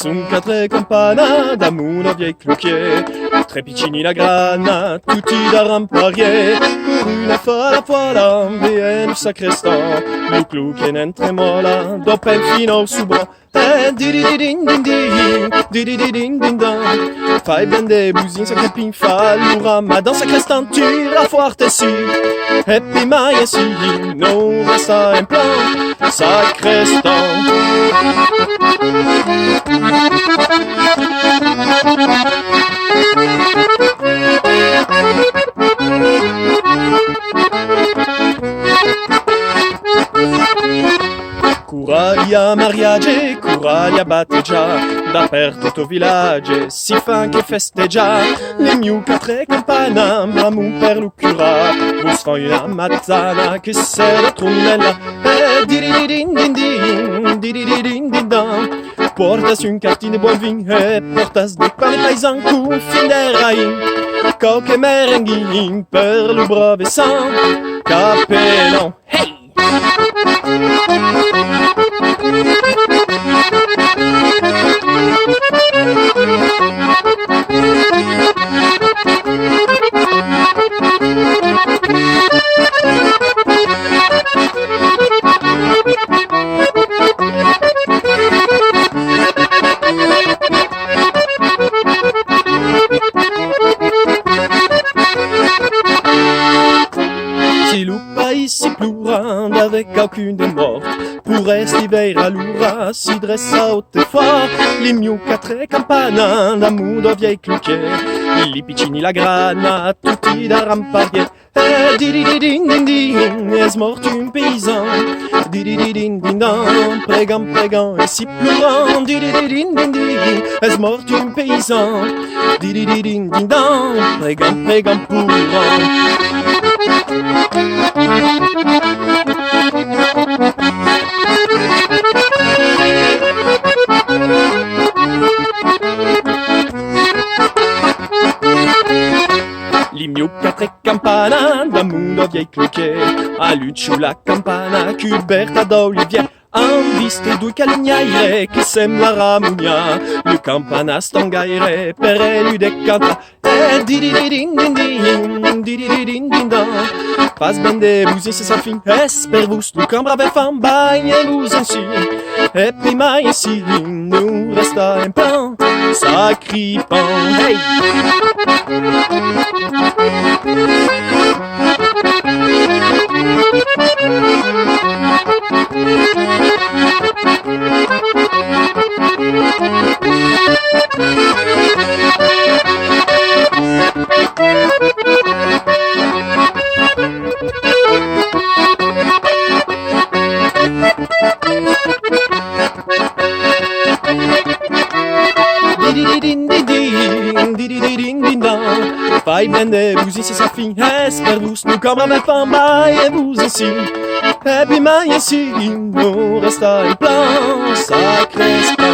son quatre campana d'amour vieille cloquier. Tre piccini la grana, tutti da ramparier. Con una fala fuala, vien sacrestan. Lu clu che ne tremola, dopo il fino subra. Fai ben des bousines, sa capine fa l'ourama. Dans sa crestan, tira forte si. Et puis mai si, non resta un plan. Sacrestan. Curalia mariage, curalia batteggia, dappertutto villaggio, si fa anche festeggia, le mie quatre campana, mamun per lucura, vos fa una mazzana che se la tromella, dirididindindin, portas une cartine buon vin, portas de pain de paysan, confin de rain, coque merenguin, per le brave sang, capellan, hey! Si le pays si pleurant avec aucune de morte, pour estiver à l'oura, si dressa au fort, les mieux quatre campana, d'amour de vieille cloquet, les piccini la grana, tutti da ramparier. Didididindindin, est mort un paysan. Didididindindin, prégant, et si pleurant. Didididindindin, est mort un paysan. Didididindindin, prégant, pourant. Les mie quatre campana, d'amour vieille cloquet, a Lucio la campana, cuberta d'olivier, un viste due calugnaire, che sembra ramugna, le campana stangaire, per elu de canta, didididindindin, pas ben de bousin c'est sa fin, esper vous, le cambra ve fan bagne vous ainsi, et puis mai ainsi, nous resta un pan, sacripant, hey! Fai ben de bousin c'est sa fin, esper vous, nous comme la femme, et vous ainsi, et puis mai ainsi, nous resta un plan, sacrestan.